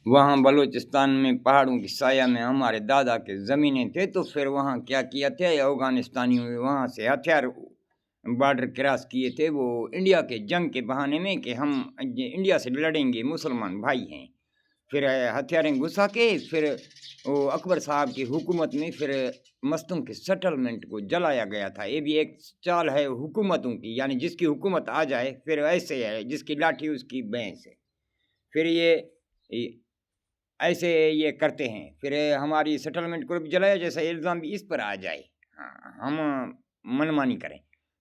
وہاں بلوچستان میں پہاڑوں کی سایہ میں ہمارے دادا کے زمینیں تھے، تو پھر وہاں کیا کیا تھے افغانستانیوں نے وہاں سے ہتھیار بارڈر کراس کیے تھے، وہ انڈیا کے جنگ کے بہانے میں کہ ہم انڈیا سے لڑیں گے، مسلمان بھائی ہیں۔ پھر ہتھیاریں گھسا کے پھر وہ اکبر صاحب کی حکومت میں پھر مستوں کے سیٹلمنٹ کو جلایا گیا تھا۔ یہ بھی ایک چال ہے حکومتوں کی، یعنی جس کی حکومت آ جائے پھر ایسے ہے، جس کی لاٹھی اس کی بھینس ہے، پھر یہ ایسے یہ کرتے ہیں۔ پھر ہماری سیٹلمنٹ کو بھی جلایا، جیسا الزام بھی اس پر آ جائے، ہم منمانی کریں۔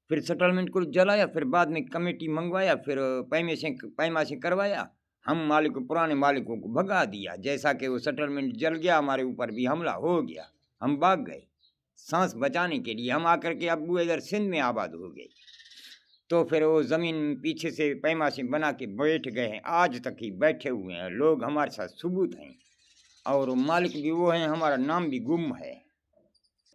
پھر سیٹلمنٹ کو جلایا، پھر بعد میں کمیٹی منگوایا، پھر پیماشیں کروایا، ہم پرانے مالکوں کو بھگا دیا، جیسا کہ وہ سیٹلمنٹ جل گیا، ہمارے اوپر بھی حملہ ہو گیا، ہم بھاگ گئے سانس بچانے کے لیے۔ ہم آ کر کے ابو ادھر سندھ میں آباد ہو گئے، تو پھر وہ زمین پیچھے سے پیماشیں بنا کے بیٹھ گئے ہیں، آج تک ہی بیٹھے ہوئے ہیں لوگ، ہمارے ساتھ ثبوت ہیں، اور مالک بھی وہ ہیں، ہمارا نام بھی گم ہے۔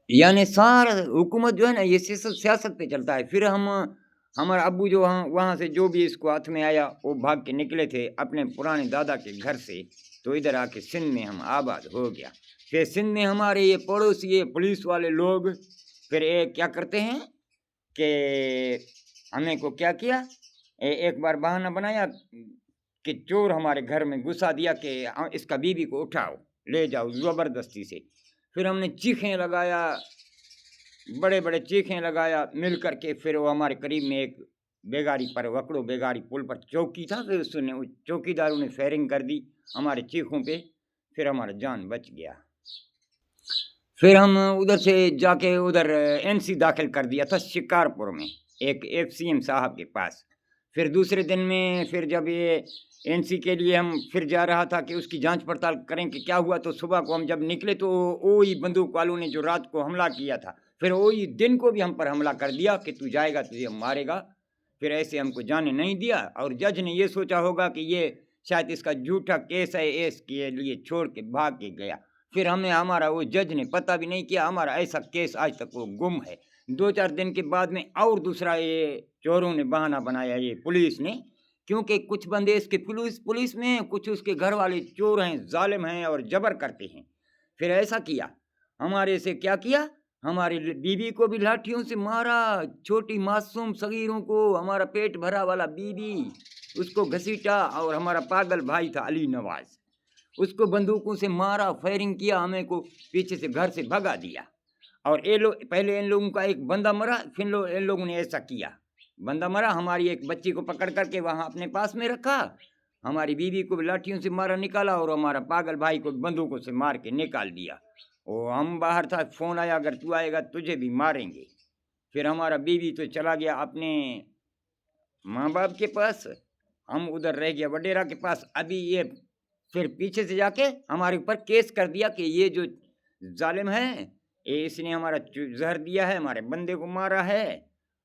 یعنی سارا حکومت جو ہے نا یہ سیاست پہ چلتا ہے۔ پھر ہمارا ابو جو وہاں سے جو بھی اس کو ہاتھ میں آیا وہ بھاگ کے نکلے تھے اپنے پرانے دادا کے گھر سے، تو ادھر آ کے سندھ میں ہم آباد ہو گیا۔ پھر سندھ میں ہمارے یہ پڑوسی یہ پولیس والے لوگ پھر کیا کرتے ہیں کہ ہمیں کو کیا کیا، ایک بار بہانہ بنایا کہ چور ہمارے گھر میں گھسا دیا کہ اس کا بیوی کو اٹھاؤ لے جاؤ زبردستی سے۔ پھر ہم نے چیخیں لگایا، بڑے بڑے چیخیں لگایا مل کر کے۔ پھر وہ ہمارے قریب میں ایک بیگاری پر وکڑو بیگاری پل پر چوکی تھا، پھر اس نے چوکی داروں نے فائرنگ کر دی ہمارے چیخوں پہ، پھر ہمارا جان بچ گیا۔ پھر ہم ادھر سے جا کے ادھر این سی داخل کر دیا تھا شکارپور میں ایک ایف سی ایم صاحب کے پاس۔ پھر دوسرے دن میں پھر جب یہ این سی کے لیے ہم پھر جا رہا تھا کہ اس کی جانچ پڑتال کریں کہ کیا ہوا، تو صبح کو ہم جب نکلے تو وہی بندوق والوں نے جو رات کو حملہ کیا تھا پھر وہی دن کو بھی ہم پر حملہ کر دیا کہ تو جائے گا تجھے مارے گا۔ پھر ایسے ہم کو جانے نہیں دیا، اور جج نے یہ سوچا ہوگا کہ یہ شاید اس کا جھوٹا کیس ہے، اس کے لیے چھوڑ کے بھاگ کے گیا۔ پھر ہمارا وہ جج نے پتہ بھی نہیں کیا، ہمارا ایسا کیس آج تک وہ گم ہے۔ 2-4 دن کے بعد میں اور دوسرا یہ چوروں نے بہانہ بنایا، یہ پولیس نے، کیونکہ کچھ بندے اس کے پولیس میں، کچھ اس کے گھر والے چور ہیں، ظالم ہیں اور جبر کرتے ہیں۔ پھر ایسا کیا، ہمارے سے کیا کیا، ہماری بیوی کو بھی لاٹھیوں سے مارا، چھوٹی معصوم صغیروں کو، ہمارا پیٹ بھرا والا بیوی اس کو گھسیٹا، اور ہمارا پاگل بھائی تھا علی نواز، اس کو بندوقوں سے مارا، فائرنگ کیا، ہمیں کو پیچھے سے گھر سے بھگا دیا۔ اور پہلے ان لوگوں کا ایک بندہ مرا، پھر ان لوگوں نے ایسا کیا، بندہ مرا، ہماری ایک بچی کو پکڑ کر کے وہاں اپنے پاس میں رکھا، ہماری بیوی کو لاٹھیوں سے مارا نکالا، اور ہمارا پاگل بھائی کو بندوقوں سے مار کے نکال دیا۔ وہ ہم باہر تھا، فون آیا اگر تو آئے گا تجھے بھی ماریں گے۔ پھر ہمارا بیوی تو چلا گیا اپنے ماں باپ کے پاس، ہم ادھر رہ گیا وڈیرا کے پاس۔ ابھی یہ پھر پیچھے سے جا کے ہمارے اوپر کیس کر دیا کہ یہ جو ظالم ہے اس نے ہمارا زہر دیا ہے، ہمارے بندے کو مارا ہے،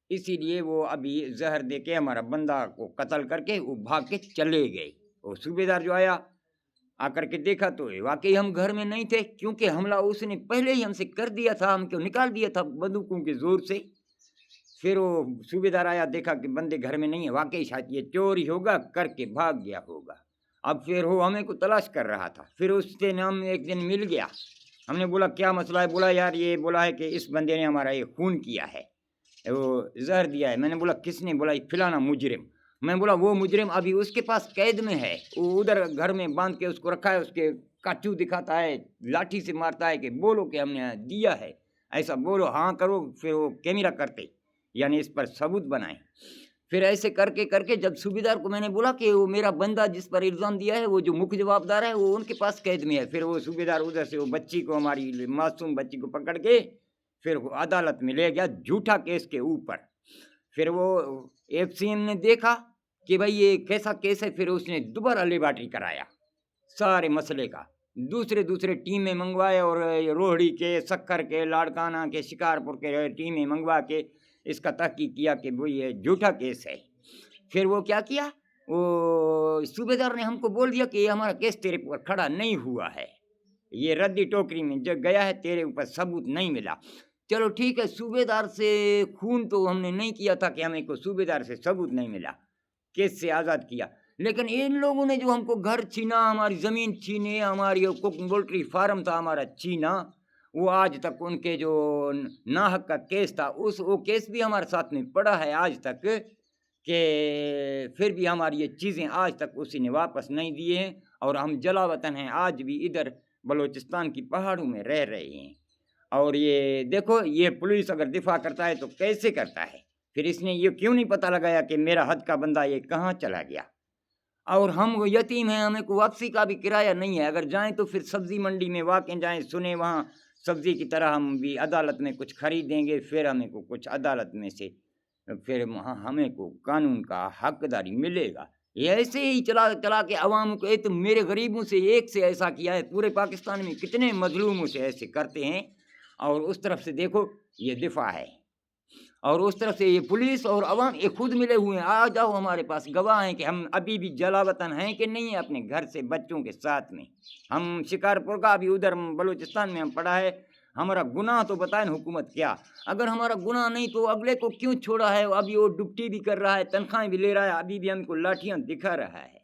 اسی لیے وہ ابھی زہر دے کے ہمارا بندہ کو قتل کر کے وہ بھاگ کے چلے گئے۔ وہ صوبیدار جو آیا آ کر کے دیکھا تو واقعی ہم گھر میں نہیں تھے، کیونکہ حملہ اس نے پہلے ہی ہم سے کر دیا تھا، ہم کو نکال دیا تھا بندوقوں کے زور سے۔ پھر وہ صوبیدار آیا، دیکھا کہ بندے گھر میں نہیں ہے، واقعی شاید یہ چور ہی ہوگا، کر کے بھاگ گیا ہوگا۔ اب پھر وہ ہمیں کو تلاش کر رہا تھا، پھر اس سے ہم ایک دن مل گیا، ہم نے بولا کیا مسئلہ ہے، بولا یار یہ بولا ہے کہ اس بندے نے ہمارا یہ خون کیا ہے، وہ زہر دیا ہے۔ میں نے بولا کس نے، بولا فلانا مجرم۔ میں بولا وہ مجرم ابھی اس کے پاس قید میں ہے، وہ ادھر گھر میں باندھ کے اس کو رکھا ہے، اس کے کاچو دکھاتا ہے، لاٹھی سے مارتا ہے کہ بولو کہ ہم نے دیا ہے، ایسا بولو، ہاں کرو، پھر وہ کیمرہ کرتے، یعنی اس پر ثبوت بنائیں۔ پھر ایسے کر کے جب صوبیدار کو میں نے بولا کہ وہ میرا بندہ جس پر الزام دیا ہے وہ جو مکھ جوابدار ہے وہ ان کے پاس قید میں ہے، پھر وہ صوبیدار ادھر سے وہ بچی کو، ہماری معصوم بچی کو پکڑ کے پھر عدالت میں لے گیا جھوٹا کیس کے اوپر۔ پھر وہ ایف سی ایم نے دیکھا کہ بھائی یہ کیسا کیس ہے، پھر اس نے دوبارہ لیبارٹری کرایا سارے مسئلے کا، دوسرے ٹیمیں منگوائے، اور روہڑی کے، سکھر کے، لاڑکانہ کے، شکارپور کے ٹیمیں منگوا کے اس کا تحقیق کیا کہ وہ یہ جھوٹا کیس ہے۔ پھر وہ کیا کیا، وہ صوبیدار نے ہم کو بول دیا کہ یہ ہمارا کیس تیرے پر کھڑا نہیں ہوا ہے، یہ ردی ٹوکری میں جو گیا ہے، تیرے اوپر ثبوت نہیں ملا۔ چلو ٹھیک ہے، صوبیدار سے خون تو ہم نے نہیں کیا تھا کہ ہمیں کو صوبیدار سے ثبوت نہیں ملا، کیس سے آزاد کیا، لیکن ان لوگوں نے جو ہم کو گھر چھینا، ہماری زمین چھینے، ہماری پولٹری فارم تھا ہمارا چھینا، وہ آج تک ان کے جو ناحق کا کیس تھا وہ کیس بھی ہمارے ساتھ میں پڑا ہے آج تک، کہ پھر بھی ہماری یہ چیزیں آج تک اسی نے واپس نہیں دیے ہیں، اور ہم جلا وطن ہیں آج بھی ادھر بلوچستان کی پہاڑوں میں رہ رہے ہیں۔ اور یہ دیکھو، یہ پولیس اگر دفاع کرتا ہے تو کیسے کرتا ہے؟ پھر اس نے یہ کیوں نہیں پتہ لگایا کہ میرا حد کا بندہ یہ کہاں چلا گیا؟ اور ہم وہ یتیم ہیں، ہمیں کوئی واپسی کا بھی کرایہ نہیں ہے، اگر جائیں تو پھر سبزی منڈی میں واقع جائیں، سنیں وہاں سبزی کی طرح ہم بھی عدالت میں کچھ خریدیں گے، پھر ہمیں کو کچھ عدالت میں سے پھر ہمیں کو قانون کا حقداری ملے گا۔ یہ ایسے ہی چلا چلا کے عوام کو، تو میرے غریبوں سے ایک سے ایسا کیا ہے، پورے پاکستان میں کتنے مظلوموں سے ایسے کرتے ہیں، اور اس طرف سے دیکھو یہ دفاع ہے، اور اس طرف سے یہ پولیس اور عوام یہ خود ملے ہوئے ہیں۔ آ جاؤ، ہمارے پاس گواہ ہیں کہ ہم ابھی بھی جلا وطن ہیں کہ نہیں ہیں، اپنے گھر سے بچوں کے ساتھ میں۔ ہم شکارپور کا ابھی ادھر بلوچستان میں ہم پڑا ہے، ہمارا گناہ تو بتائیں حکومت کیا؟ اگر ہمارا گناہ نہیں تو اگلے کو کیوں چھوڑا ہے؟ ابھی وہ ڈپٹی بھی کر رہا ہے، تنخواہیں بھی لے رہا ہے، ابھی بھی ہم کو لاٹھیاں دکھا رہا ہے۔